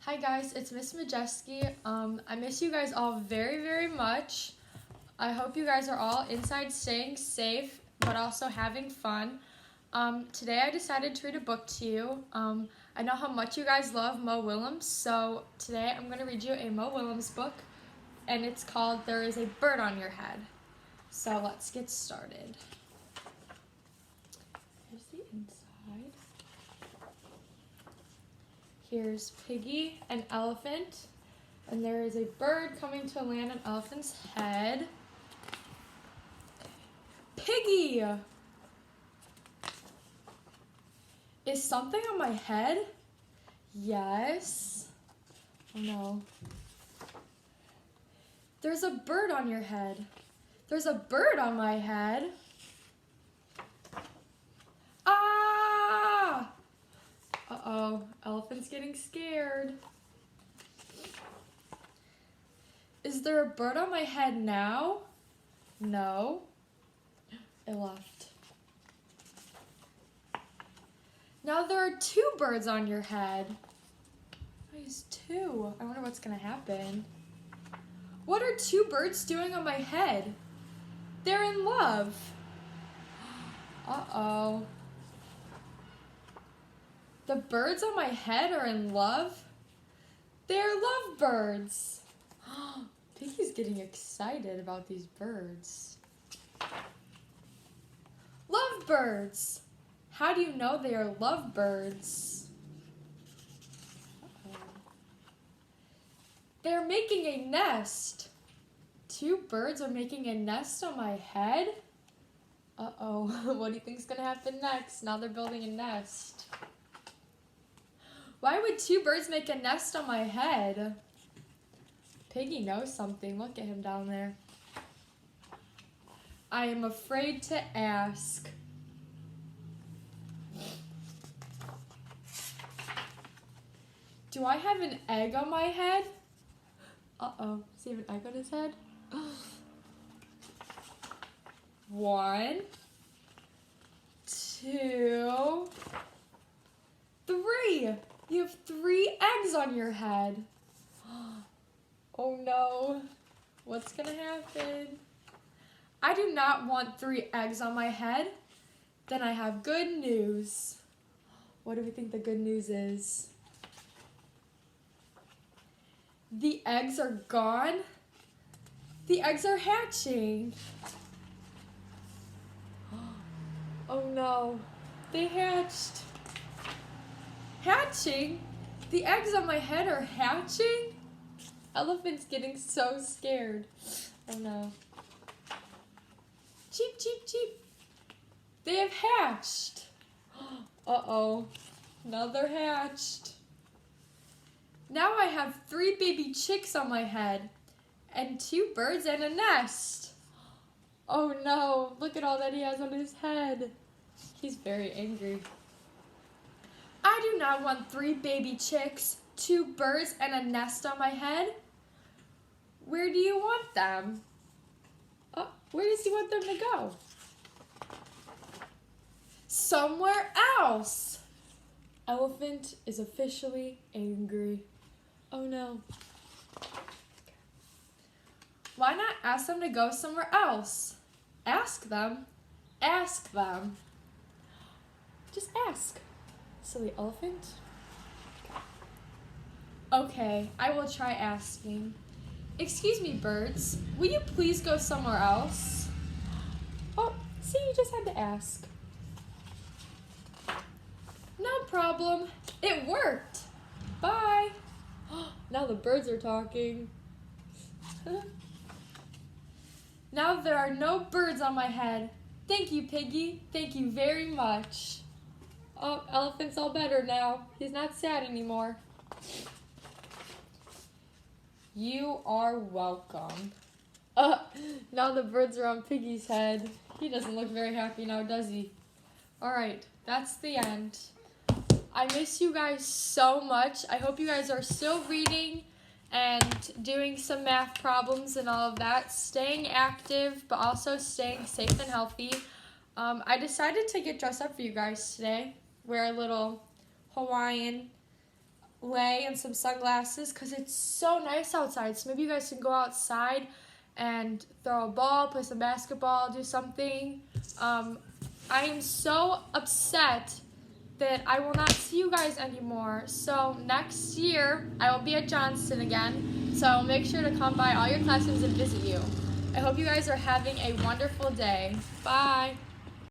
Hi guys, it's Miss Majeski. I miss you guys all very, very much. I hope you guys are all inside staying safe, but also having fun. Today I decided to read a book to you. I know how much you guys love Mo Willems, so today I'm going to read you a Mo Willems book, and it's called There Is a Bird on Your Head. So let's get started. Here's the inside. Here's Piggy, an elephant, and there is a bird coming to land on elephant's head. Piggy! Is something on my head? Yes. Oh no. There's a bird on your head. There's a bird on my head. Ah! Uh-oh, elephant's getting scared. Is there a bird on my head now? No. It left. Now there are two birds on your head. There's two. I wonder what's gonna happen. What are two birds doing on my head? They're in love. Uh-oh. The birds on my head are in love? They're lovebirds. Piggy's getting excited about these birds. Lovebirds. How do you know they are lovebirds? Uh-oh. They're making a nest. Two birds are making a nest on my head? Uh-oh. What do you think's gonna happen next? Now they're building a nest. Why would two birds make a nest on my head? Piggy knows something. Look at him down there. I am afraid to ask. Do I have an egg on my head? Uh-oh. Does he have an egg on his head? 1, 2, 3. You have 3 eggs on your head. Oh no. What's gonna happen? I do not want 3 eggs on my head. Then I have good news. What do we think the good news is? The eggs are gone. The eggs are hatching. Oh no. They hatched. Hatching? The eggs on my head are hatching? Elephant's getting so scared. Oh no. Cheep, cheep, cheep. They have hatched. Uh-oh. Now they're hatched. Now I have 3 baby chicks on my head and 2 birds and a nest. Oh no, look at all that he has on his head. He's very angry. I do not want 3 baby chicks, 2 birds, and a nest on my head. Where do you want them? Where does he want them to go? Somewhere else. Elephant is officially angry. Oh no. Why not ask them to go somewhere else? Ask them. Ask them. Just ask. Silly elephant. Okay, I will try asking. Excuse me, birds. Will you please go somewhere else? Oh, see, you just had to ask. No problem. It worked. Bye. Now the birds are talking. Now there are no birds on my head. Thank you, Piggy. Thank you very much. Oh, elephant's all better now. He's not sad anymore. You are welcome. Now the birds are on Piggy's head. He doesn't look very happy now, does he? Alright, that's the end. I miss you guys so much. I hope you guys are still reading and doing some math problems and all of that. Staying active, but also staying safe and healthy. I decided to get dressed up for you guys today. Wear a little Hawaiian lei and some sunglasses because it's so nice outside. So maybe you guys can go outside and throw a ball, play some basketball, do something. I am so upset that I will not see you guys anymore. So next year, I will be at Johnston again. So make sure to come by all your classrooms and visit you. I hope you guys are having a wonderful day. Bye.